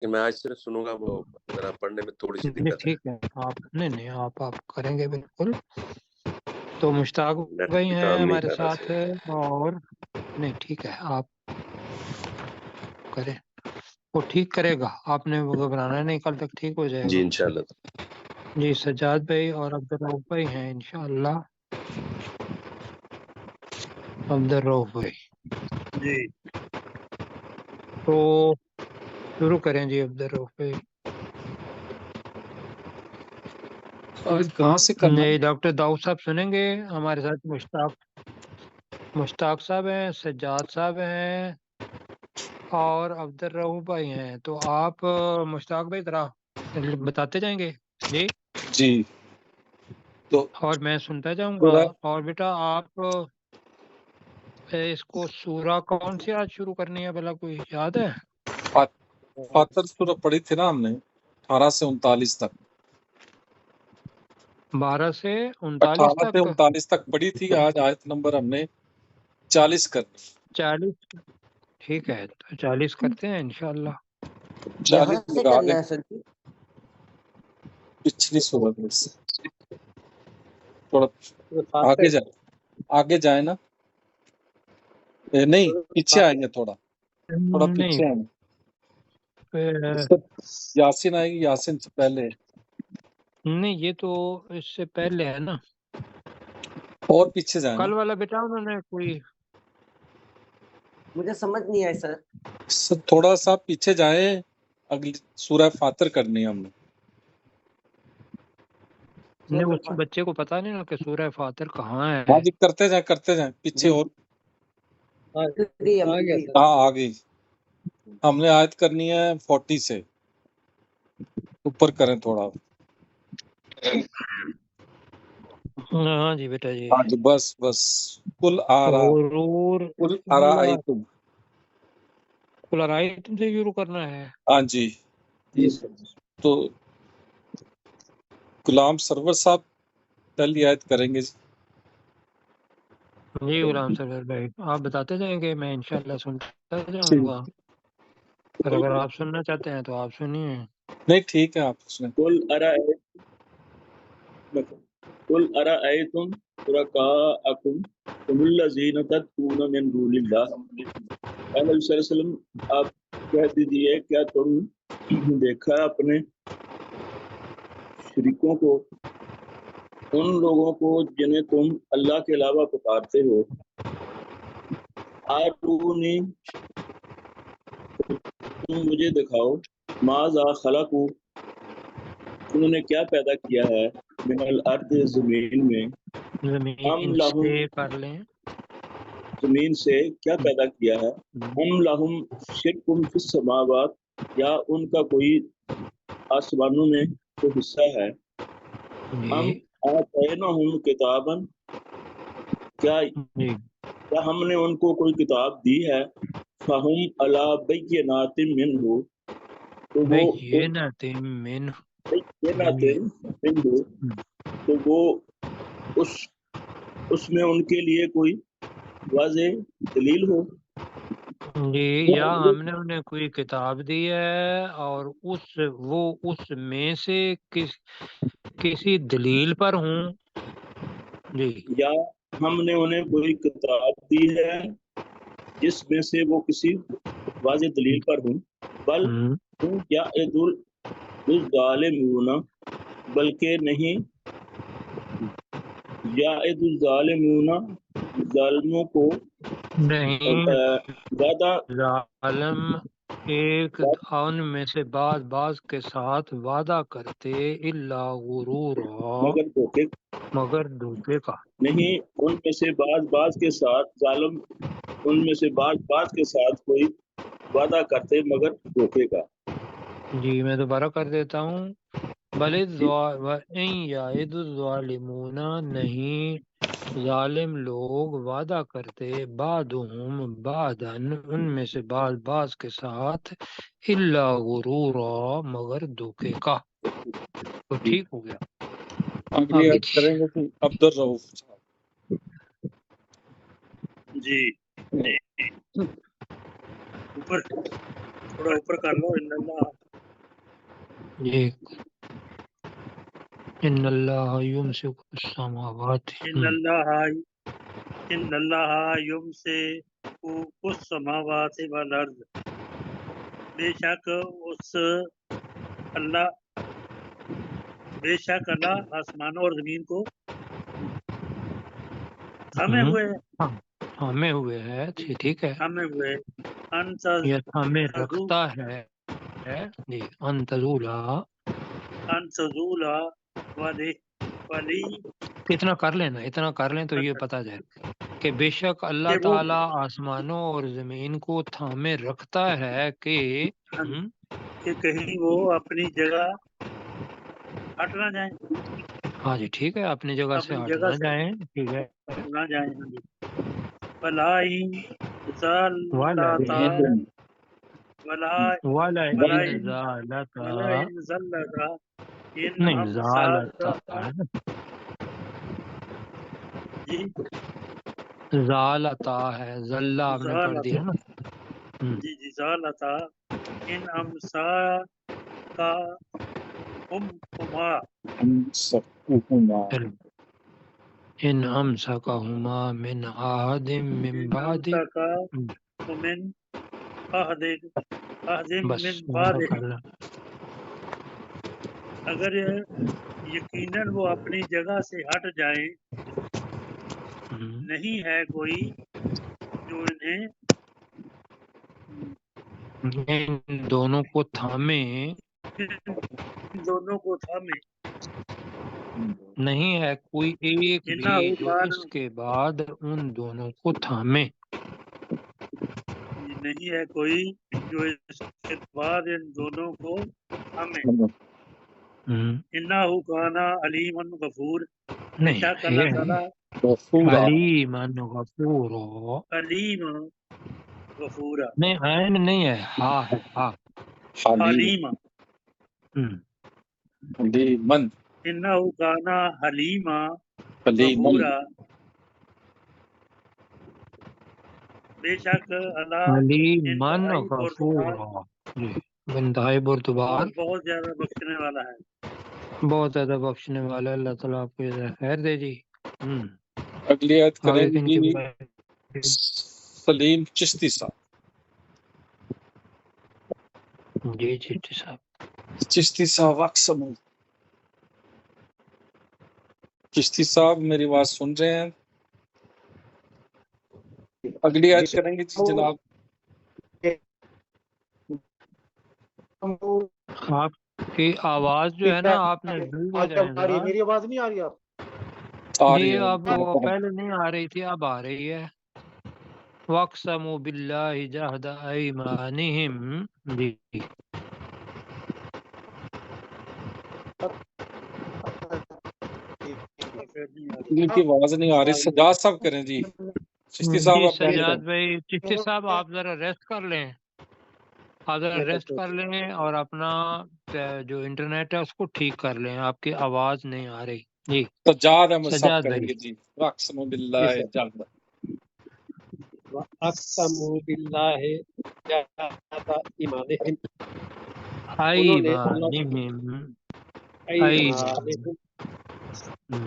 کہ میں آج صرف سنوں گا، وہ ذرا پڑھنے میں تھوڑی سی نہیں دقت ہے. ٹھیک ہے، آپ نہیں آپ کریں گے بالکل. تو مشتاق نیٹ بھائی بھی ہیں کام نہیں ہمارے کر رہا ساتھ، صحیح. اور نہیں ٹھیک ہے آپ کریں، وہ ٹھیک کرے گا. آپ نے وہ گھبرانا نہیں، کل تک ٹھیک ہو جائے جی گا. انشاءاللہ. جی سجاد بھائی اور عبدالرؤف بھائی ہیں انشاءاللہ. عبدالرؤف بھائی جی تو شروع کریں. جی عبدالرؤف بھائی. آج کہاں سے کرنا؟ نہیں ڈاکٹر داؤد صاحب سنیں گے ہمارے ساتھ. مشتاق صاحب ہیں، سجاد صاحب ہیں اور عبدالرؤف بھائی ہیں. تو آپ مشتاق بھائی ذرا بتاتے جائیں گے. جی جی تو اور میں سنتا جاؤں گا. سورہ اور بیٹا آپ اس کو سورہ کون سی آج شروع کرنی ہے بھلا کوئی یاد ہے؟ فاتر سورہ پڑھی تھی نا ہم نے 18 سے 39 تک. 12 سے 39 18 سے تک. 39 تک پڑھی تھی. آج آیت نمبر ہم نے 40 کرنی. 40 ٹھیک ہے، تو 40 کرتے ہیں انشاءاللہ. 40 یہاں سے لگا کرنا دیں ہے سر جی. پچھلی سورہ میں سے تھوڑا آگے جائیں نا. نہیں پیچھے آئیں گے، تھوڑا نہیں پیچھے آئیں گے. یاسین آئے گی، یاسین سے پہلے نہیں یہ تو اس سے پہلے ہے نا. اور پیچھے جائیں نا. کل والا بیٹا انہوں نے کوئی مجھے سمجھ نہیں آئی سر. تھوڑا سا پیچھے جائیں. اگلی سورہ فاتر کرنی ہے ہم نے. نہیں اس بچے کو پتا نہیں نا کہ سورہ فاتر کہاں ہے. ہاں جی کرتے جائیں پیچھے. اور ہاں آ گئی. ہم نے آیت کرنی ہے 40 سے اوپر کریں تھوڑا. ہاں جی بیٹا جی. ہاں جی بس کل غرور ارائیتم. کل ارائیتم سے شروع کرنا ہے. ہاں جی. تو غلام سرور صاحب پہلی آیت کریں گے. جی غلام سرور بھائی آپ بتاتے جائیں گے، میں انشاءاللہ سنتا جاؤں گا. اور اگر آپ سننا چاہتے ہیں تو آپ سنیے. نہیں ٹھیک ہے آپ سنیں. قل ارأيتم شركاءكم الذين تدعون من دون الله. اے نبی صلی اللہ علیہ وسلم آپ کہہ دیجیے کیا تم دیکھا اپنے شریکوں کو، ان لوگوں کو جنہیں تم اللہ کے علاوہ پکارتے ہو. آرونی تم مجھے دکھاؤ، ماذا خلقوا انہوں نے کیا پیدا کیا ہے، من الارض زمین میں، زمین سے کر لیں، زمین سے کیا پیدا کیا ہے. ہم لہم شرکم فی السماوات یا ان کا کوئی آسمانوں میں کوئی حصہ ہے. ہم آتیناہم کتابا کیا ہم نے ان کو کوئی کتاب دی ہے. فہم علی بینات منہ تو وہ اس میں ان کے لیے کوئی واضح دلیل ہو. جی یا ہم نے انہیں کوئی کتاب دی ہے اور وہ اس میں سے کسی دلیل پر ہوں. جی یا ہم نے انہیں کوئی کتاب دی ہے جس میں سے وہ کسی واضح دلیل پر ہوں. بل یعد الظالمون بلکہ نہیں یعد الظالمون ظالموں کو نہیں وعدہ ظالم ایک ان میں سے بعض کے ساتھ وعدہ کرتے الا غرورا مگر دھوکے کا. نہیں ان میں سے بعض کے ساتھ ظالم ان میں سے بعض کے ساتھ کوئی وعدہ کرتے مگر دھوکے کا. جی میں دوبارہ کر دیتا ہوں. بل یعد الظالمون نہیں ظالم لوگ وعدہ کرتے بعضهم بعضا ان میں سے بعض کے ساتھ الا غرورا مگر دھوکے کا. تو ٹھیک ہو گیا. اگلی آیت کریں گے کہ عبدالرؤف صاحب. جی اوپر تھوڑا اوپر کر لو. یہ ان اللہ یمسک السماوات ان اللہ یمسک السماوات والارض، بے شک اللہ آسمانوں اور زمین کو تھامے ہوئے ہے، تھامے ہوئے ہے، ٹھیک ہے، تھامے ہوئے یہ تھامے رکھتا ہے جی، ان تزولا انتظولا ولی اتنا کر لیں تو یہ پتا جائے کہ بے شک اللہ کہ وہ تعالیٰ آسمانوں اور زمین کو تھامے رکھتا ہے کہ کہ کہیں وہ اپنی جگہ ہٹ نہ جائیں، ہاں جی ٹھیک ہے، اپنی جگہ سے اپنی ہٹ جگہ نہ سے جائیں، ٹھیک ہے، ہٹ نہ جائیں۔ ہاں جی، فلائن زلتا وَلَئِن زَالَتَا ولئن زلتا ان نہیں امساکا زالتا ہے، جی زالتا ہے، زلہ آپ نے پڑھ دیا نا، جی زالتا ان امساکا ہما ان امسکہما من عہد من بعد من عہد بس من وہاں بعد، تک کر لیں۔ اگر یقیناً وہ اپنی جگہ سے ہٹ جائیں، نہیں ہے کوئی جو انہیں ان دونوں کو تھامے، ان دونوں کو تھامے، نہیں ہے کوئی ایک انہا بھی جو کان، اس کے بعد ان دونوں کو تھامے، نہیں ہے کوئی جو اس کے بعد ان دونوں کو تھامے، انہا کانا علیما غفور، بے نہیں شک اللہ تعالیٰ علیمن غفور، علیم غفورا، نہیں عین نہیں ہے، ہاں ہے، ہاں حلیما، حلیمن انہا کانا حلیما حلیمن غفورا، بے شک اللہ علیمن انتہائی غفور، پرتگال جی انتہائی بردبار، اور بہت زیادہ بخشنے والا ہے۔ بہت زیادہ بخشنے والا، اللہ تعالیٰ آپ کو جزائے خیر دے جی۔ اگلی آیت کریں آگے گے کن جی کے بارے سلیم چشتی صاحب۔ جی چٹھی صاحب، چشتی صاحب اقسم، چشتی صاحب میری بات سن رہے ہیں؟ اگلی آیت کریں گے جی جناب۔ آپ کی آواز جو ہے نا آپ نے جلد ہو جائیں ذرا، میری آواز نہیں آ رہی آپ؟ آ جی رہی ہے اب وہ پہلے نہیں آ رہی تھی، اب آ رہی ہے۔ وَاقْسَمُوا بِاللَّهِ جَهْدَ أَيْمَانِهِمْ، جی ان کی آواز نہیں آ رہی، سجاد صاحب کریں جی۔ چشتی صاحب جی آپ بات سجاد کریں۔ بھائی، چشتی صاحب آپ ذرا ریسٹ کر لیں، آپ ذرا ریسٹ کر لیں اور اپنا جو انٹرنیٹ ہے اس کو ٹھیک کر لیں، آپ کی آواز نہیں آ رہی۔ جی سجاد احمد صاحب سجاد کریں بھائی، گے جی۔ اقسم باللہ جہد اقسموا باللہ جہد ایمانہم، انہوں نے اللہ ایمانہم،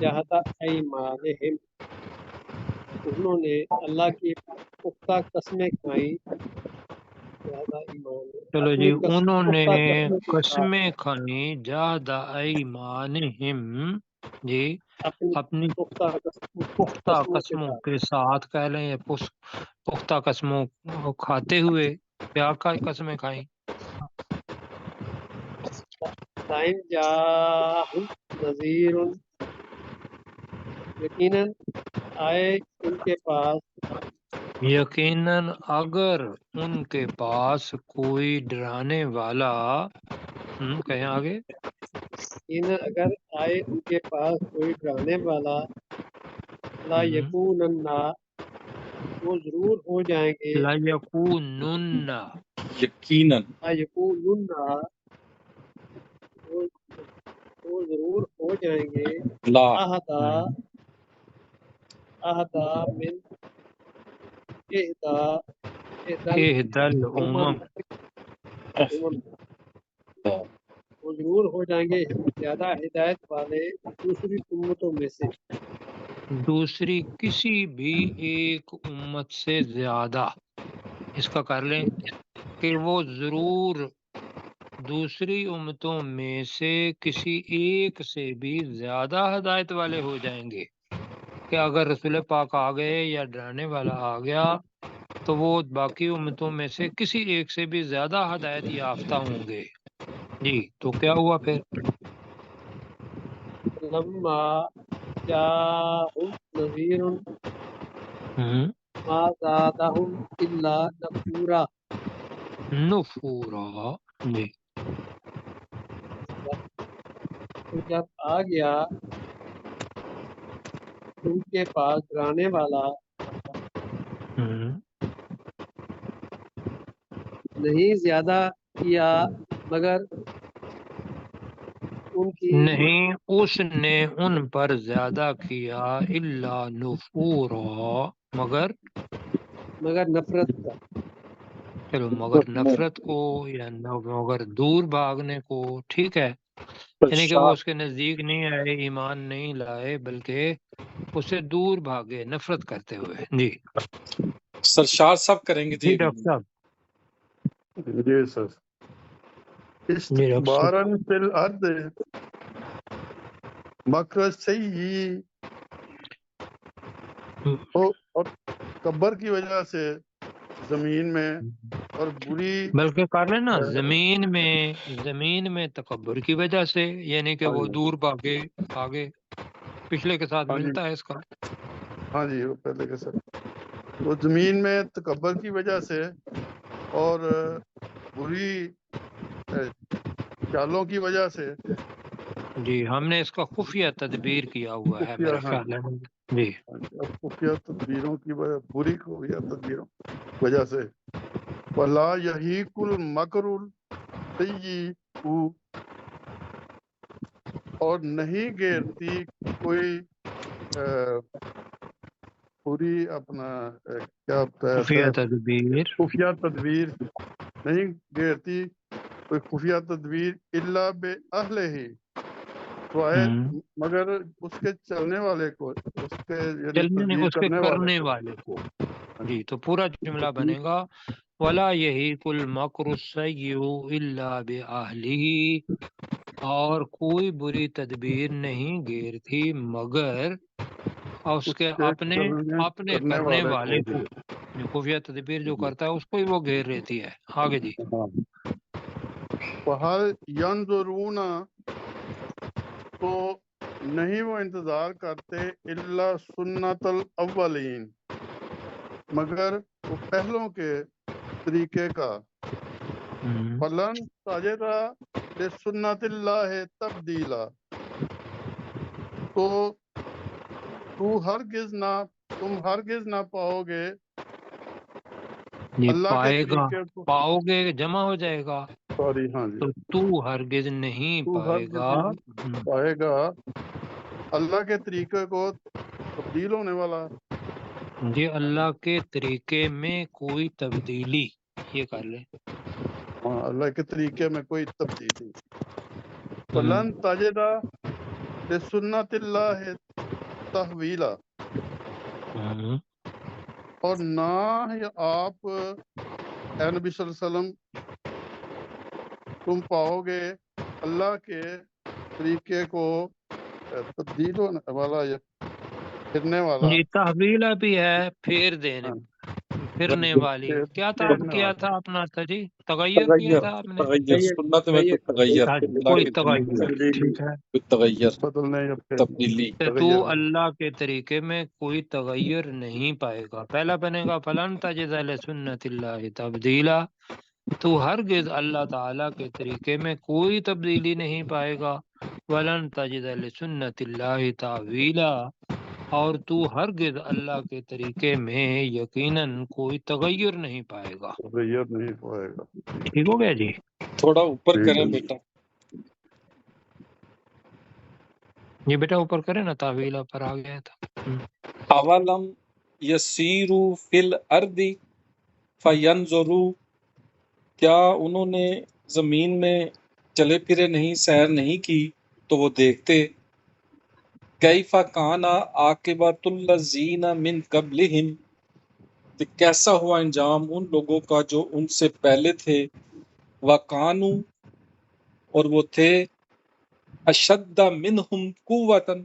جہد ایمانہم، انہوں نے اللہ کی پختہ قسمیں کھائیں، جہد ایمان، چلو اپنی جی، انہوں نے پختہ قسموں کے ساتھ، قسمیں کھائیں جہد ایمانہم، جی اپنی پختہ پختہ قسموں کے قسموں ساتھ، کے ساتھ کہہ لیں، یا پختہ قسموں کھاتے ہوئے، کیا قسمیں کھائیں؟ لئن جاءہم نذیر، یقیناً آئے ان کے پاس، یقیناً اگر ان کے پاس کوئی ڈرانے والا، کہیں آگے، یقیناً اگر آئے ان کے پاس کوئی ڈرانے والا، لا یکونن، وہ ضرور ہو جائیں گے، لَيَكُونُنَّ، یقیناً لا یکونن، وہ ضرور ہو جائیں گے، لا اہدا من اہدا اہدى الامم، وہ وہ ضرور ہو جائیں گے زیادہ ہدایت والے دوسری امتوں میں سے۔ دوسری کسی بھی ایک امت سے زیادہ، اس کا کر لیں کہ وہ ضرور دوسری امتوں میں سے کسی ایک سے بھی زیادہ ہدایت والے ہو جائیں گے، کہ اگر رسول پاک آ گئے یا ڈرانے والا آ گیا تو وہ باقی امتوں میں سے کسی ایک سے بھی زیادہ ہدایت یافتہ ہوں گے۔ جی تو کیا ہوا پھر؟ لما جاءہم نذیر ما زادہم الا نفورا۔ نفورا، جی تو جب آ گیا ان کے پاس ڈرانے والا نہیں زیادہ کیا مگر ان کی نہیں اس نے ان پر زیادہ کیا الا نفورا، مگر نفرت کا۔ چلو مگر نفرت کو یا مگر دور بھاگنے کو، ٹھیک ہے، یعنی کہ وہ اس کے نزدیک نہیں آئے، ایمان نہیں لائے، بلکہ اس سے دور بھاگے نفرت کرتے ہوئے۔ جی سرشار صاحب کریں گے جی ڈاکٹر صاحب، جی سر۔ جی ڈاکٹر صاحب، استکبارن فی الارض مکر سیئی، اور تکبر کی وجہ سے زمین میں اور بری، بلکہ کر لیں نا زمین میں تکبر کی وجہ سے، یعنی کہ وہ دور بھاگے آگے، پچھلے کے ساتھ ملتا ہے اس کا۔ ہاں جی وہ پہلے کے سر، وہ زمین میں تکبر کی وجہ سے اور بری چالوں کی وجہ سے، جی ہم نے اس کا خفیہ تدبیر کیا ہوا ہے میرا خیال ہے۔ جی خفیہ تدبیروں کی وجہ، بری خفیہ تدبیروں کی وجہ سے، وَلَا يَحِيقُ الْمَكْرُ السَّيِّئُ، اور نہیں گھیرتی کوئی پوری اپنا کیا ہوتا خفیہ ہے تدبیر، خفیہ تدبیر نہیں گھیرتی کوئی خفیہ تدبیر الا بِأَهْلِهِ، سوائے مگر اس کے چلنے والے کو، اس کے یعنی چلنے نہیں، تدبیر اس کے کرنے کو۔ والے کو۔ جی تو پورا جملہ بنے گا وَلَا يَحِيقُ الْمَكْرُ السَّيِّئُ إِلَّا بِأَهْلِهِ، اور کوئی بری تدبیر نہیں گھیرتی مگر اس کے اپنے کرنے والے کو۔ خفیہ تدبیر جو کرتا ہے اس کو ہی وہ گھیر لیتی ہے۔ آگے جی۔ وَهَلْ يَنظُرُونَ، تو نہیں وہ انتظار کرتے الا سنت الاولین، مگر وہ پہلوں کے طریقے کا، فلن تجد لسنت اللہ تبدیلا، تو تم ہرگز نہ پاؤ گے یہ اللہ کے پائے گا، طریقے کو، پاؤ گے جمع ہو جائے گا، سوری ہاں جی، تو تو ہرگز نہیں تو پائے ہرگز گا نہیں پائے گا اللہ کے طریقے کو تبدیل ہونے والا۔ جی اللہ کے طریقے میں کوئی تبدیلی، یہ کر لیں۔ ہاں اللہ کے طریقے میں کوئی تبدیلی، فلن تجد لسنت اللہ تحویلا، اور نہ ہی آپ اے نبی صلی اللہ علیہ وسلم تم پاؤ گے اللہ کے طریقے کو تبدیل ہونے والا یا پھرنے والا۔ جی تحویلہ بھی ہے، پھیر دینے، پھرنے والی۔ کیا تھا اپنا تھا جی، تغیر کیا تھا آپ نے، تغیر سنت میں تو تغیر، کوئی تغیر، ٹھیک ہے، تغیر بدلنے یا تبدیلی۔ تو اللہ کے طریقے میں کوئی تغیر نہیں پائے گا۔ پہلا بنے گا فلن تجد لسنت اللہ تبدیلا، تو ہرگز اللہ تعالیٰ کے طریقے میں کوئی تبدیلی نہیں پائے گا، ولن تجد لسنت اللہ تعویلا، اور تو ہرگز اللہ کے طریقے میں یقیناً کوئی تغیر نہیں پائے گا۔ تغیر نہیں پائے گا۔ ٹھیک ہو گیا جی؟ تھوڑا اوپر کریں بیٹا، یہ بیٹا اوپر کرے نا، تعویلہ پر آ گیا تھا۔ اولم یسیروا فی الارض فینظروا، کیا انہوں نے زمین میں چلے پھرے نہیں، سیر نہیں کی تو وہ دیکھتے کیفا کانا عاقبۃ الذین من قبلہم، کہ کیسا ہوا انجام ان لوگوں کا جو ان سے پہلے تھے، وَقَانُوا، اور وہ تھے اشد منہم قوتاً،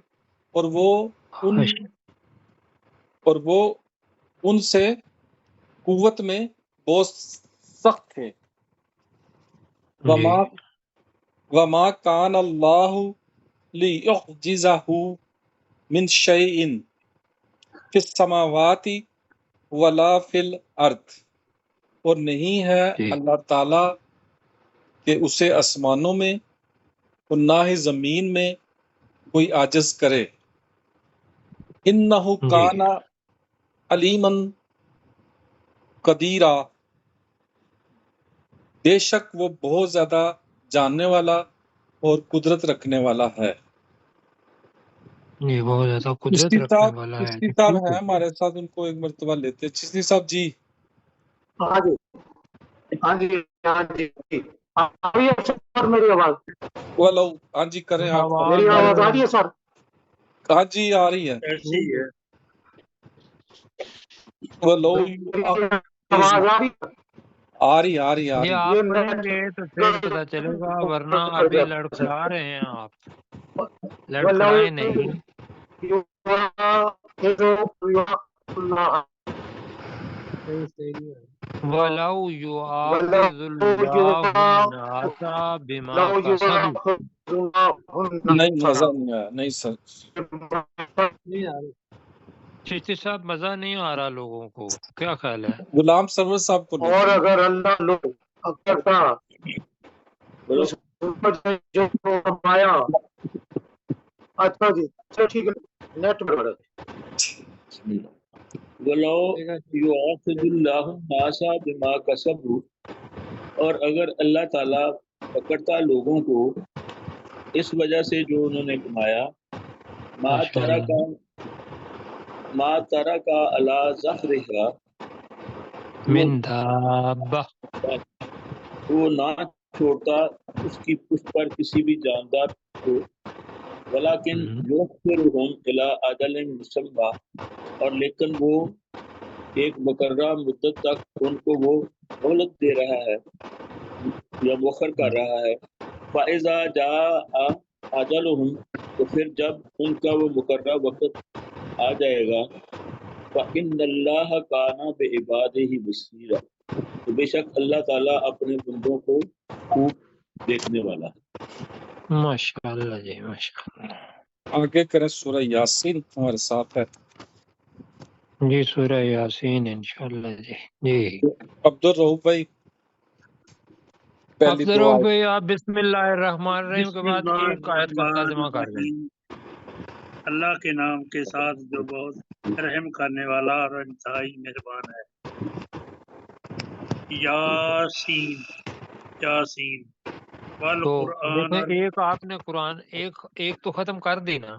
اور وہ ان سے قوت میں بہت سخت تھے. وما کان اللہ لیعجزہ من شیء فی السماوات ولا فی الارض، اور نہیں ہے اللہ تعالی کہ اسے آسمانوں میں اور نہ ہی زمین میں کوئی عاجز کرے. انہ کان علیما قدیرا، بے شک وہ بہت زیادہ جاننے والا اور قدرت رکھنے والا ہے. یہ بہت زیادہ قدرت چشتی رکھنے صاحب والا ہے. چشتی صاحب ہیں ہمارے ساتھ، ان کو ایک مرتبہ لیتے ہیں. چشتی صاحب جی. ہاں جی ہاں جی ہاں جی آ رہی ہے سر میری آواز؟ ولو ہاں جی کریں آپ. میری آواز آ رہی ہے سر؟ ہاں جی آ رہی ہے. ایسی ہے. ولو آواز آ رہی ہے؟ آ رہی آ رہی آ یہ رہی. آپ کہیں گے تو پھر پتا چلے گا، ورنہ ابھی لڑکھڑا رہے ہیں آپ، لڑکھڑائیں نہیں. وَلَوْ يُؤَاخِذُ اللَّهُ النَّاسَ بِمَا كَسَبُوا. نہیں مزہ نہیں آیا. نہیں سر چشتی صاحب مزہ نہیں آ رہا لوگوں کو، کیا خیال ہے؟ غلام سرور صاحب کو اور لیتے ہیں. اگر اللہ لوگ کرتا اس جو فرمایا. اچھا جی چلو ٹھیک ہے نیٹ میں ولو یؤاخذ اللہ الناس بما کسبوا، اور اگر اللہ تعالیٰ پکڑتا لوگوں کو اس وجہ سے جو انہوں نے کمایا، ما ترک علی ظہرہا، من دابہ، وہ نہ چھوڑتا اس کی پشت پر کسی بھی جاندار کو، ولیکن یؤخرہم الی اجل مسمى، اور لیکن وہ ایک مقررہ مدت تک ان کو وہ مہلت دے رہا ہے یا مؤخر کر رہا ہے. فَإِذَا جَاءَ أَجَلُهُمْ، تو پھر جب ان کا وہ مقررہ وقت آ جائے گا، فَإِنَّ اللَّهَ كَانَ بِعِبَادِهِ بَصِيرًا، تو بے شک اللہ تعالیٰ اپنے بندوں کو خوب دیکھنے والا ہے. ماشاءاللہ جی ماشاءاللہ. آگے کریں سورہ یاسین ہمارے ساتھ ہے جی سورہ یاسین انشاءاللہ جی. جی عبد الرؤف بھائی. پہلی عبد دو الرؤف آیت. بھائی آپ بسم اللہ الرحمن الرحیم کے بسم بعد اللہ ایک آیت کا الرحمن ترجمہ کر دیں. الرحیم. اللہ کے نام کے ساتھ جو بہت رحم کرنے والا اور انتہائی مہربان ہے. یاسین یاسین تو والقرآن دیکھیں ایک آپ نے قرآن ایک تو ختم کر دی نا،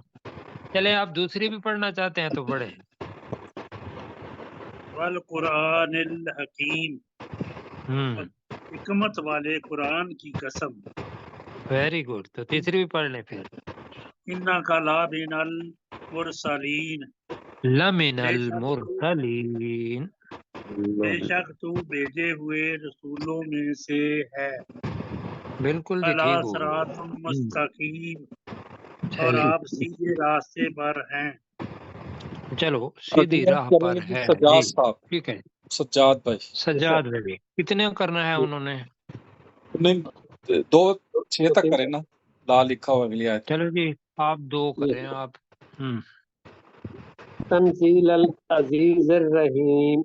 چلے آپ دوسری بھی پڑھنا چاہتے ہیں تو پڑھیں. والقرآن الحکیم، حکمت والے قرآن کی قسم. Very good. تو تیسری بھی پڑھ لیں پھر. انک لمن المرسلین، لمن بے شک المرسلین. تو بھیجے ہوئے رسولوں میں سے ہے. بالکل جی علی ٹھیک ہو صراط مستقیم، اور صحیح. آپ سیدھے راستے پر ہیں. چلو سیدھی ترجمہ راہ کریں پر گے ہے. سجاد جی صاحب. ٹھیک ہے. سجاد بھائی. سجاد بھائی کتنے کرنا ہے انہوں نے؟ نہیں 2-6 تک کریں نا، لا لکھا ہوا اگلی آیت. چلو جی آپ 2 کریں آپ. تنزیل العزیز الرحیم،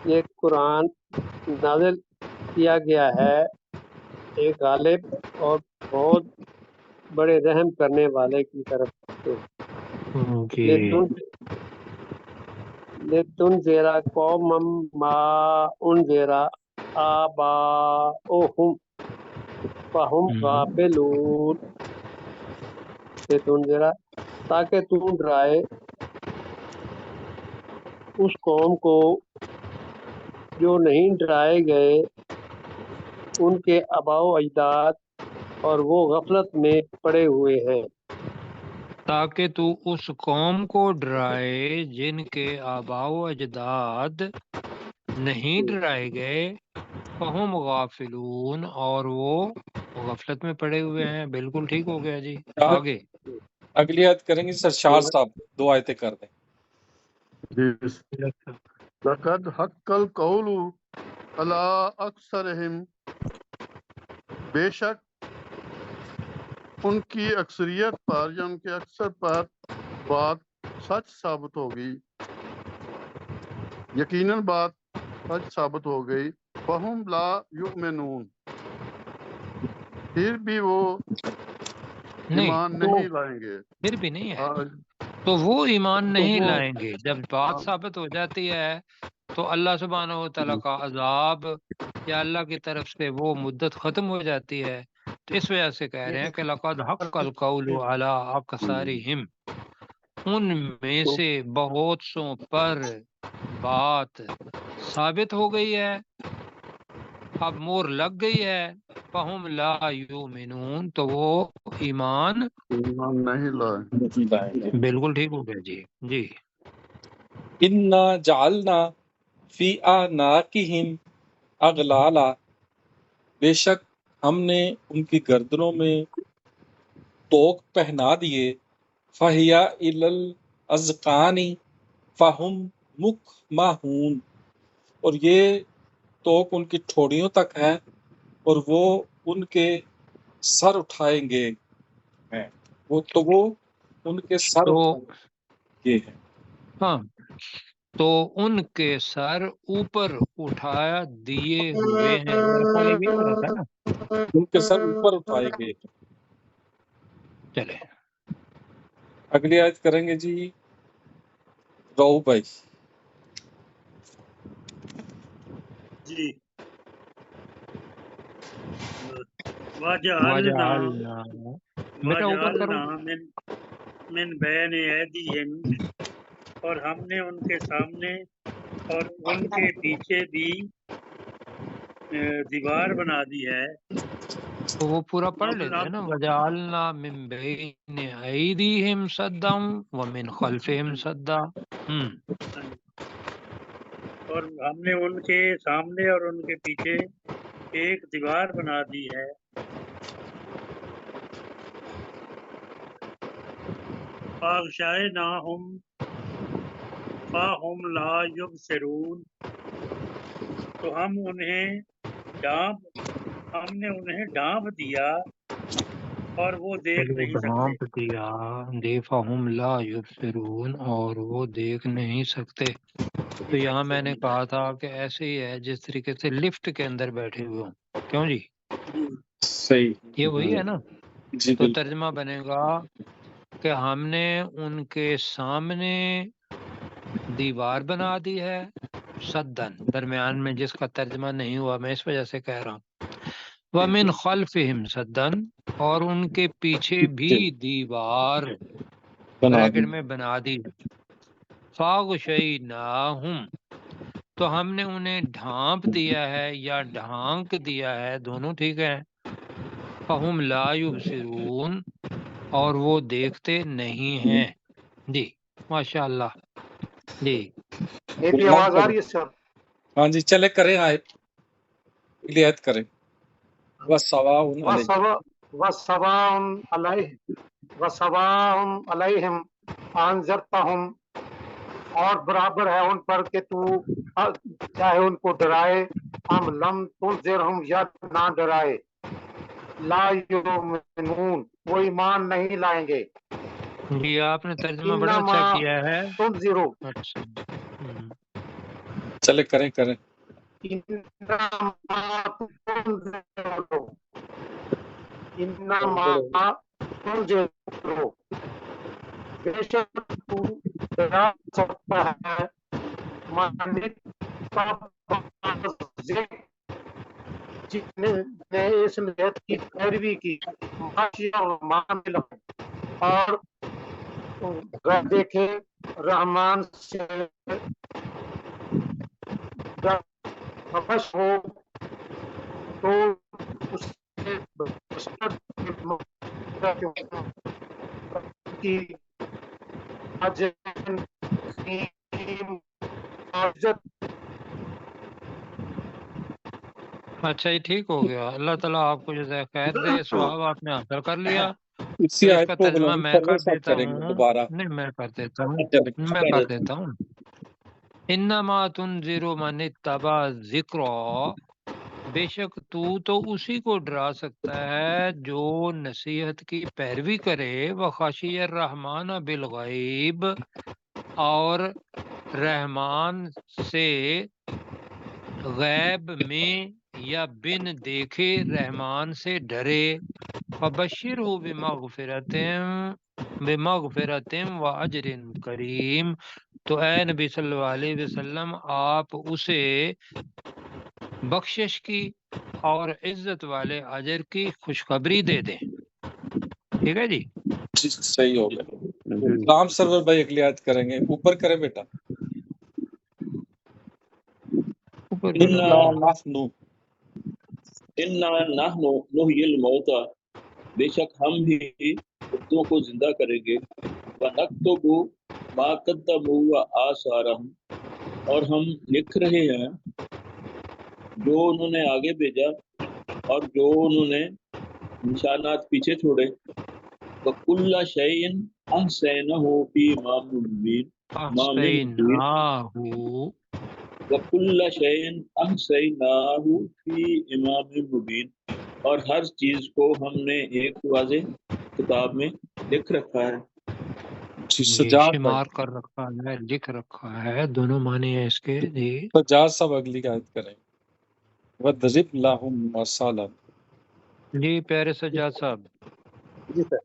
یہ قرآن نازل کیا گیا ہے ایک غالب اور بہت بڑے رحم کرنے والے کی طرف سے. لِتُنذِرَ قَوْمًا مَّا أُنذِرَ آبَاؤُهُمْ فَهُمْ غَافِلُونَ. لِتُنذِرَ تاکہ تو ڈرائے اس قوم کو جو نہیں ڈرائے گئے ان کے آباء و اجداد اور وہ غفلت میں پڑے ہوئے ہیں، تاکہ تو اس قوم کو ڈرائے جن کے آباء و اجداد نہیں ڈرائے گئے، فہم غافلون، اور وہ غفلت میں پڑے ہوئے ہیں۔ بالکل ٹھیک ہو گیا جی، آگے اگلی آیت کریں گے سرشار صاحب، 2 آیتیں کر دیں۔ لقد حق القول علی اکثرہم، بے شک ان کی اکثریت پر یا ان کے اکثر پر بات سچ ثابت ہوگی، یقیناً بات سچ ثابت ہو گئی۔ فہم لا یؤمنون، پھر بھی وہ ایمان نہیں لائیں گے۔ پھر بھی نہیں ہے تو وہ ایمان نہیں لائیں گے۔ جب بات ثابت ہو جاتی ہے تو اللہ سبحانہ و تعالیٰ کا عذاب یا اللہ کی طرف سے وہ مدت ختم ہو جاتی ہے، تو اس وجہ سے کہہ رہے ہیں کہ لقد حق القول علی اکثرہم، ان میں سے بہت سوں پر بات ثابت ہو گئی ہے، اب مور لگ گئی ہے، فہم لا یؤمنون، تو وہ ایمان نہیں لائیں۔ بالکل ٹھیک ہو گیا جی۔ جی انا جعلنا فی اعناقہم اغلالا، بے شک ہم نے ان کی گردنوں میں توق پہنا دیے، فہیا الی الاذقان فہم مقمحون، اور یہ توق ان کی ٹھوڑیوں تک ہے اور وہ ان کے سر اٹھائیں گے ہیں، وہ ان کے سر تو اٹھائیں گے ہیں۔ ہاں، تو ان کے سر اوپر اٹھا دیے ہوئے ہیں، میرے خیال یہ ہو رہا تھا نا، ان کے سر اوپر اٹھائے گئے۔ چلے اگلی آیت کریں گے جی رو بھائی۔ جی وَجَعَلْنَا بیٹا اوپر کرو۔ من بین ایدیہم، اور ہم نے ان کے سامنے اور ان کے پیچھے بھی دیوار بنا دی ہے، تو وہ پورا پڑھ لیتے ہیں نا، وَجَعَلْنَا مِن بَيْنِ أَيْدِيهِمْ سَدًّا وَمِنْ خَلْفِهِمْ سَدًّا۔ اور ہم نے ان کے سامنے اور ان کے پیچھے ایک دیوار بنا دی ہے، فَأَغْشَيْنَاهُمْ فَهُمْ لَا يُبْصِرُونَ، تو ہم نے انہیں ڈھانپ دیا اور وہ دیکھ نہیں سکتے۔ ڈھانپ دیا، فَهُمْ لَا يُبْصِرُونَ، اور وہ دیکھ نہیں سکتے۔ تو یہاں میں نے کہا تھا کہ ایسے ہی ہے جس طریقے سے لفٹ کے اندر بیٹھے ہوئے ہوں، کیوں جی؟ صحیح، یہ وہی ہے نا۔ جی تو ترجمہ بنے گا کہ ہم نے ان کے سامنے دیوار بنا دی ہے، صدن درمیان میں، جس کا ترجمہ نہیں ہوا میں اس وجہ سے کہہ رہا ہوں، وَمِنْ خَلْفِهِمْ صَدًّا، اور ان کے پیچھے بھی دیوار بریکٹ میں بنا دی، فَأَغْشَيْنَاهُمْ، تو ہم نے انہیں ڈھانپ دیا ہے یا ڈھانک دیا ہے، دونوں ٹھیک ہے، فَهُمْ لَا يُبْصِرُونَ، اور وہ دیکھتے نہیں ہیں۔ جی ماشاء اللہ۔ جی میری آواز آ رہی ہے سر؟ ہاں جی، چلے کریں آیت، اگلی آیت کریں۔ وَسَوَاءٌ عَلَيْهِمْ أَنذَرْتَهُمْ، اور برابر ہے ان پر کہ تو چاہے ان کو ڈرائے، ہم لم تنذرہم، یا نہ ڈرائے، لا یؤمنون، وہ ایمان نہیں لائیں گے۔ جی آپ نے ترجمہ بڑا اچھا کیا ہے۔ تنذرو، اچھا چلے کریں۔ انما تنذرو، بے شک تو ڈرا سکتا ہے، جس نے اس نصیحت کی پیروی کی، اور دیکھے رحمان سے خوش ہو تو اس سے بشر کی اچھا یہ ٹھیک ہو گیا، اللہ تعالیٰ آپ کو جزائے خیر دے، ثواب آپ نے حاصل کر لیا۔ تو اسی اس آیت کا کو ترجمہ غلام میں سرور کر صاحب دیتا کریں گے ہوں، دوبارہ. نہیں میں کر دیتا ہوں، اچھا لکھا میں کر کر دیتے دیتا ہوں۔ انما تنذر من اتبع ذکر، بے شک تو اسی کو ڈرا سکتا ہے جو نصیحت کی پیروی کرے، وخشی الرحمن بالغیب، اور رحمان سے غیب میں یا بن دیکھے رحمان سے ڈرے، فبشر ہو بمغفرتم و اجر کریم، تو اے نبی صلی اللہ علیہ وسلم آپ اسے بخشش کی اور عزت والے اجر کی خوشخبری دے دیں۔ ٹھیک ہے جی، صحیح ہو گیا. غلام سرور بھائی اگلی آیت کریں گے، اوپر کریں بیٹا. اوپر اِنَّا نَحْنُ اِنَّا نَحْنُ نُحْيِي الْمَوْتَى، بے شک ہم ہی مردوں کو زندہ کریں گے، وَنَكْتُبُ مَا قَدَّمُوا وَآثَارَهُمْ، اور ہم لکھ رہے ہیں جو انہوں نے آگے بھیجا اور جو انہوں نے نشانات پیچھے چھوڑے، وَكُلَّ شَيْءٍ أَحْصَيْنَاهُ فِي إِمَامٍ مُبِينٍ، احسیناہو، وَكُلَّ شَيْءٍ أَحْصَيْنَاهُ فِي إِمَامٍ مُبِينٍ، اور ہر چیز کو ہم نے ایک واضح کتاب میں لکھ رکھا ہے۔ جی سجاد بھائی. شمار کر رکھا ہے، لکھ رکھا ہے، دونوں معنی ہیں اس کے جی۔ سجاد صاحب اگلی آیت کریں. وَضْرِبْ لَهُم مَثَلًا، جی پیارے سجاد صاحب، جی سر،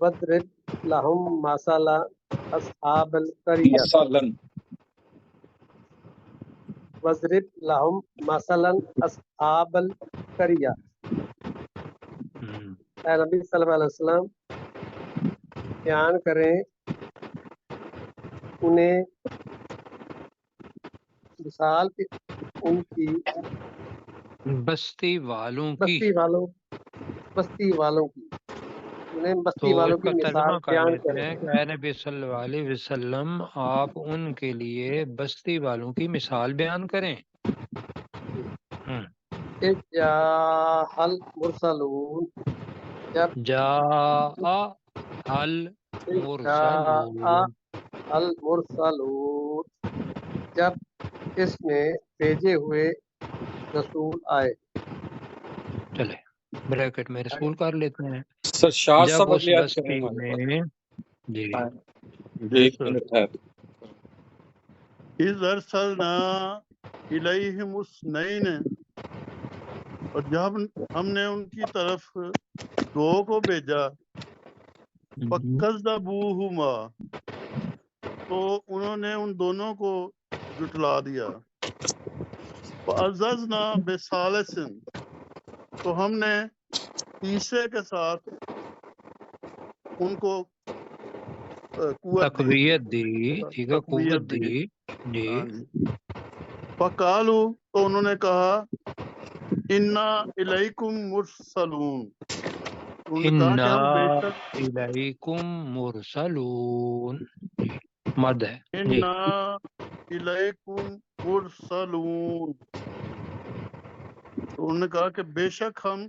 وَاضْرِبْ لَهُم مَثَلَ أَصْحَابِ الْقَرْيَةِ، مَثَلًا وَاضْرِبْ لَهُم مَثَلًا أَصْحَابَ الْقَرْيَةِ، اے نبی صلی اللہ علیہ وسلم بیان کریں انہیں مثال کی ان کی بستی والوں کی۔ بستی والوں کی، انہیں تو بستی والوں اس کی کا مثال ترجمہ کر بیان لیتے کریں۔ ہیں کہ اے نبی صلی اللہ علیہ وسلم آپ ان کے لیے بستی والوں کی مثال بیان کریں۔ اذ جاء المرسلون، جب جاء اذ جاء المرسلون، المرسلون، جب اس میں بھیجے ہوئے رسول آئے۔ چلے بریکٹ میں رسول کر لیتے ہیں۔ سر شاہ جب صاحب اس اگلی آیت بستی کریں ہمارے میں جی پاس. ایک منٹ ہے. اِذْ أَرْسَلْنَا إِلَيْهِمُ اثْنَيْنِ، اور جب ہم نے ان کی طرف دو کو بھیجا، فَكَذَّبُوهُمَا، تو انہوں نے ان دونوں کو جھٹلا دیا۔ فَعَزَّزْنَا بِثَالِثٍ، تو ہم نے تیسرے کے ساتھ ان کو قوت دی، تقویت دی، ٹھیک ہے، قوت تقویت دی۔ دی جی۔ ہاں جی، فَقَالُوا، تو انہوں نے کہا، اِنَّا إِلَيْكُمْ مُرْسَلُونَ، انہوں نے کہا کہ ہم بے اِنَّا شک إِلَيْكُمْ مُرْسَلُون، مد ہے جی۔ اِنَّا إِلَيْكُمْ مُرْسَلُون، تو انہوں نے کہا کہ بے شک ہم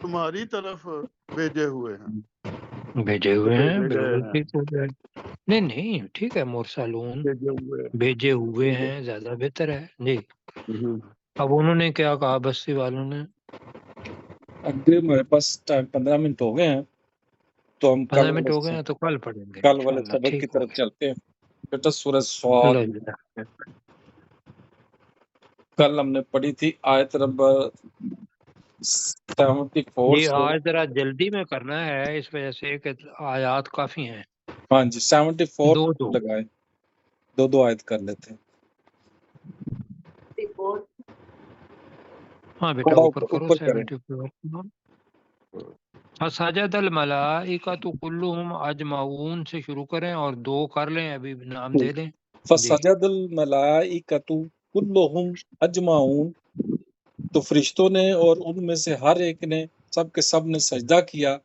تمہاری طرف بھیجے ہوئے ہیں، بھیجے ہوئے ہیں، بھیجے گئے بالکل ہیں، ٹھیک ہو گیا۔ نہیں ٹھیک ہے، مرسلون بھیجے ہوئے بھیجے ہوئے ہیں۔ ہیں زیادہ بہتر ہے جی۔ ہوں۔ اب انہوں نے کیا کہا بستی والوں نے؟ اگلے ہمارے پاس ٹائم 15 منٹ ہو گئے ہیں، تو ہم 15 منٹ ہو گئے ہیں تو کل پڑھیں گے کل والے انشاءاللہ، سبق کی ٹھیک ہو طرف گیا۔ چلتے ہیں. بیٹا سورہ صاد، لو جی۔ کل ہم نے پڑھی تھی آیت نمبر 74 یہ سے، آج ذرا جلدی میں کرنا ہے اس وجہ سے کہ آیات کافی ہیں، ہاں جی 74 دو لگائے، دو آیت کر لیتے ہیں. ہاں بیٹا تھوڑا اوپر کرو، اوپر کریں. 74۔ فسجد الملائکۃ کلہم اجمعون سے شروع کریں اور دو کر لیں، ابھی نام دے دیں جی۔ فسجد الملائکۃ، کلہم اجمعون، تو فرشتوں نے اور ان میں سے ہر ایک نے، سب کے سب نے سجدہ کیا،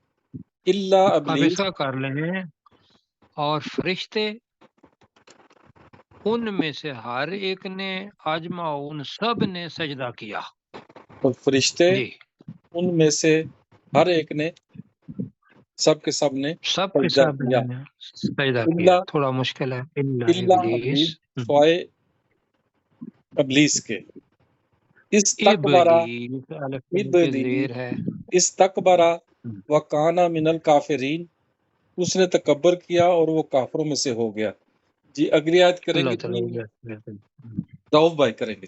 الا اب ابلیس، ایسا کر لیں، اور فرشتے ان میں سے ہر ایک نے، اجمعون سب نے سجدہ کیا. اور فرشتے جی ان میں سے ہر ایک نے، سب کے سب نے سب کے سجدہ سب کیا، نے سجدہ کیا. الا تھوڑا مشکل ہے. الا الا ابلیس. ابلیس، سوائے ابلیس کے، استکبرا، ابلیس الف کی ابلیس زیر ہے. استکبرا وکانا من الکافرین، اس نے تکبر کیا اور وہ کافروں میں سے ہو گیا. جی اگلی آیت کریں اللہ گے تعالیٰ. رؤف بھائی کریں گے.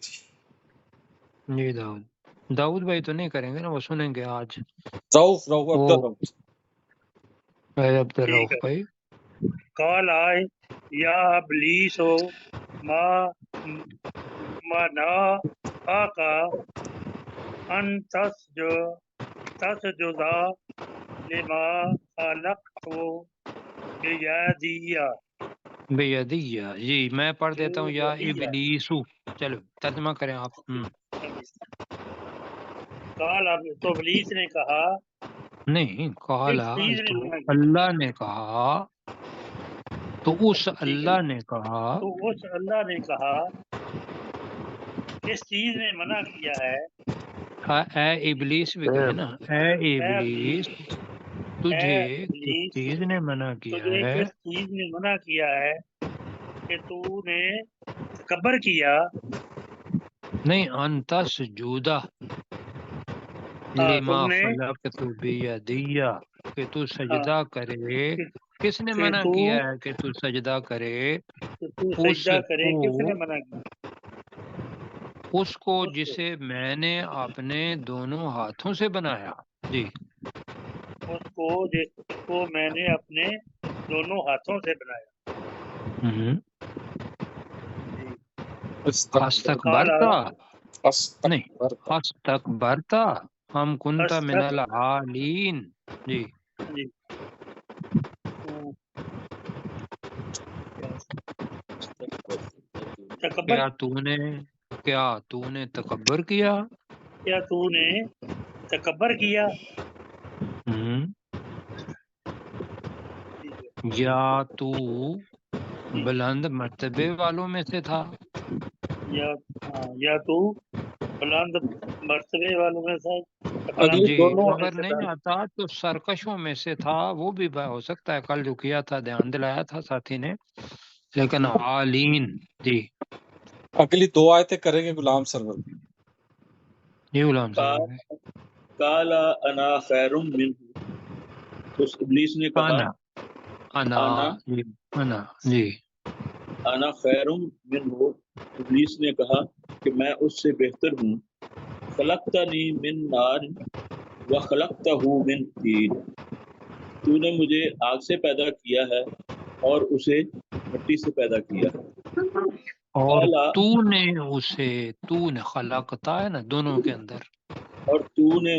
جی جی داؤد بھائی تو نہیں کریں گے نا، وہ سنیں گے آج. رؤف وہ عبد الرؤف. عبد الرؤف ٹھیک ہے. بھائی. قال آئے یا ابلیس ما منا آقا ان تسجدا لما خلقت بیدیا. بیدیہ. جی میں پڑھ دیتا ہوں. یا ابلیسو. چلو ترجمہ کریں آپ. قال تو ابلیس نے کہا، نہیں کالا اس چیز نے تو منع کیا، اللہ نے کہا، تو اس اللہ نے کہا، تو اس اللہ نے کہا کس چیز نے منع کیا ہے؟ اے ابلیس بھی کہے نا. اے اے ابلیس ابلیس، تجھے اے کس ابلیس چیز نے منع کیا تجھے ہے؟ کس چیز نے منع کیا ہے کہ تو نے تکبر کیا؟ نہیں، انت سجودہ لما تم نے خلقت بیدیہ، کہ تو سجدہ کرے. کس نے کہ منع تو کیا ہے کہ تو سجدہ کرے؟ اس سجدہ کرے، کو کس نے منع کیا؟ اس کو جسے میں نے اپنے دونوں ہاتھوں سے بنایا. جی اس کو جس کو میں نے اپنے دونوں ہاتھوں سے بنایا. استکبرتا، نہیں استکبرتا ہم کنتا من العالین. جی تکبر، کیا تو نے تکبر کیا؟ کیا تو نے تکبر کیا؟ یا تو بلند مرتبے والوں میں سے تھا، یا تو بلند مرتبے والوں میں سے. جی اگر نہیں آتا تو سرکشوں میں سے تھا. وہ بھی ہو سکتا ہے، کل جو کیا تھا دھیان دلایا تھا ساتھی نے. لیکن عالین. جی اگلی دو آیتیں کریں گے غلام سرور. جی غلام سرور. کالا انا خیر منہ، اس ابلیس نے کہا انا خیر منہ، ابلیس نے کہا کہ میں اس سے بہتر ہوں. خلقتنی من نار وخلقتہ من طین، تو نے مجھے آگ سے پیدا کیا ہے اور اسے مٹی سے پیدا کیا. اور تو نے اسے، تو نے خلقتا ہے نا دونوں کے اندر، اور تو نے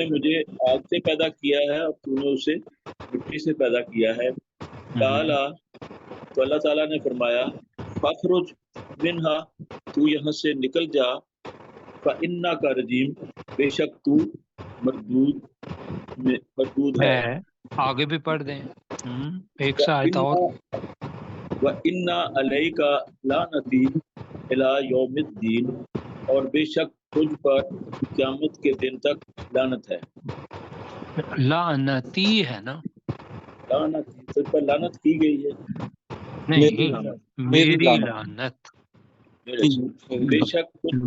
مجھے آگ سے پیدا کیا ہے اور تو نے اسے مٹی سے پیدا کیا ہے. کالا، تو اللہ تعالیٰ نے فرمایا، فخرج منہا، تو یہاں سے نکل جا، فإنک رجیم، بے شک تو مردود ہے. آگے بھی پڑھ دیں ایک ساتھ اور. وَإِنَّ عَلَيْكَ لَعْنَتِي إِلَىٰ يَوْمِ الدِّينِ، اور بے شک تجھ پر قیامت کے دن تک لعنت ہے. لعنتی ہے نا، لعنتی، تجھ پر لعنت کی گئی ہے. نہیں میری لعنت. بے شک تجھ پر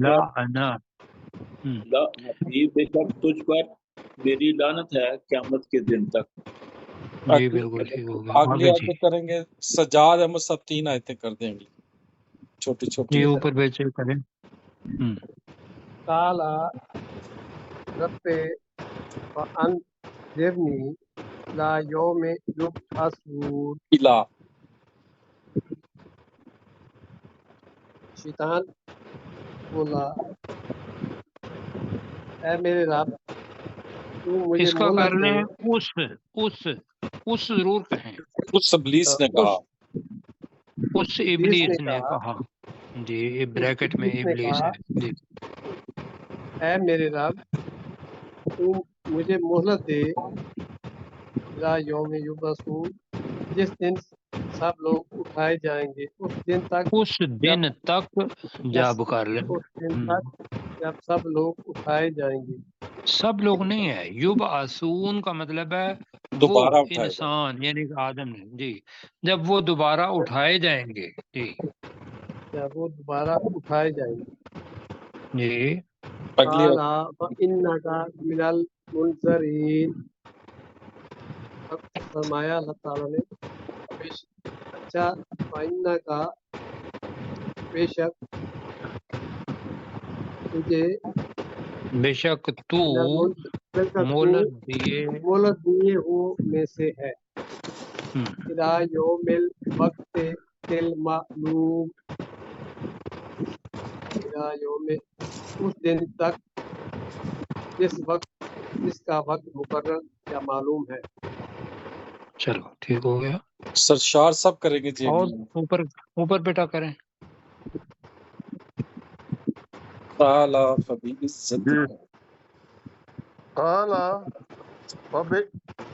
لعنتی، بے شک تجھ پر میری لعنت ہے قیامت کے دن تک. جی بالکل ٹھیک ہو گیا. اگلی آیتیں کریں گے سجاد احمد صاحب. 3 آیتیں کر دیں گے چھوٹی چھوٹی. جی اوپر بیچے کریں. کالا رب وانذرنی لا یوم یبعثون. شیطان بولا، اے میرے رب تو مجھے اس کا مہلت کر لیں دے. اس ضرور کہیں. اس ابلیس نے کہا، اس ابلیس نے کہا. جی بریکٹ میں ابلیس نے ابلیس کہا ہے جی اے میرے رب تو مجھے مہلت دے الی یوم یبعثون جس دن سب لوگ اٹھائے جائیں گے اس دن تک اس دن جب تک جا بکار لیں اس دن تک جب سب لوگ اٹھائے جائیں گے سب لوگ نہیں ہے یبعثون کا مطلب ہے وہ دوبارہ اٹھائے گا انسان یعنی کہ آدم نے جی جب وہ دوبارہ اٹھائے جائیں گے جی جب وہ دوبارہ اٹھائے جائیں گے جی اگلی قال فإنک من المنظرین اب فرمایا اللہ تعالیٰ نے اچھا فإنک بے شک تجھے بے شک تو من المنظرین مولد دیے مولت دیے ہو میں سے ہے ہم، الی یوم الوقت المعلوم الی یوم اس دن تک جس کا وقت مقرر یا معلوم ہے چلو ٹھیک ہو گیا سرشار سب کریں گے جی اور اوپر بیٹا کریں قال جی فبعزتک قال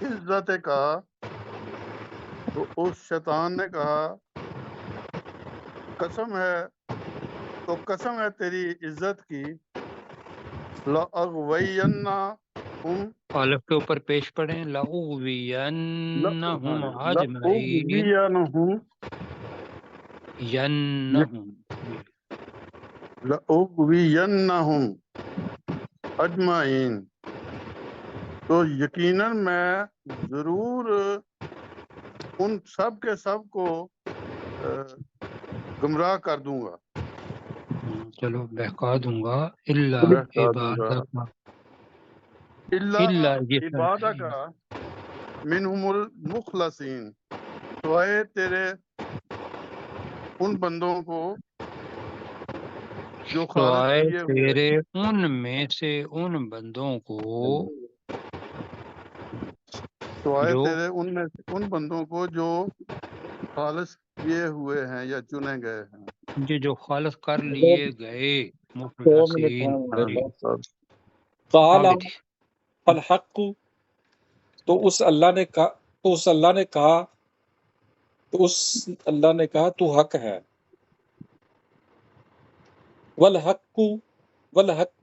عزت کا تو اس شیطان نے کہا قسم ہے تیری عزت کی لأغوینہم الف کے اوپر پیش پڑھیں لأغوینہم اجمعین لأغوینہم ینہم لأغوینہم اجمعین تو یقیناً میں ضرور ان سب کے سب کو گمراہ کر دوں گا چلو بہکا دوں گا الا بہکا دوں گا عبادک الا یہ عبادک منہم المخلصین سوائے تیرے ان بندوں کو جو خالص سوائے کیے ہوئے تیرے ان میں سے ان بندوں کو سوائے جو تیرے ان میں سے ان بندوں کو جو خالص کیے ہوئے ہیں یا چنے گئے ہیں جو خالص کر لیے گئے 2 منٹ مخلصین ہیں جی قال آگے جی فالحق تو اس اللہ نے کہا تو حق ہے والحق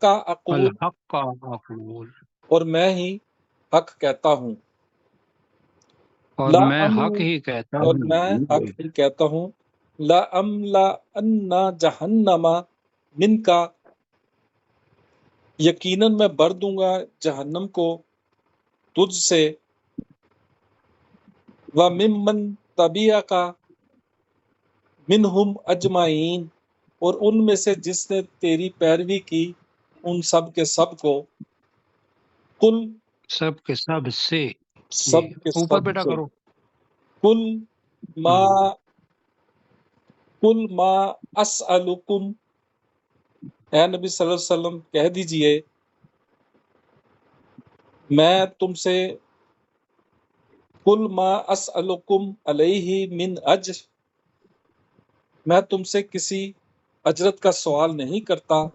کا اقول الحق کا اقول اور میں ہی حق کہتا ہوں اور لا میں حق ہی کہتا اور ہوں میں حق ہی کہتا ہوں لا املا ان جہنم من کا یقیناً میں بھر دوں گا جہنم کو تجھ سے و ممن تبعک منہم اجمعین اور ان میں سے جس نے تیری پیروی کی ان سب کے سب کو کل سب کے سب سے سب کے اوپر سب بیٹا سے کرو کل ما اسألکم اے نبی صلی اللہ علیہ وسلم کہہ دیجئے میں تم سے کل ما اسألکم علیہ من اجر میں تم سے کسی اجرت کا سوال نہیں کرتا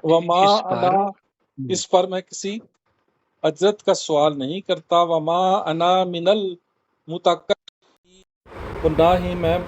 وما انا اس پر میں کسی اجرت کا سوال نہیں کرتا وما انا من المتکبرین اور نہ ہی میں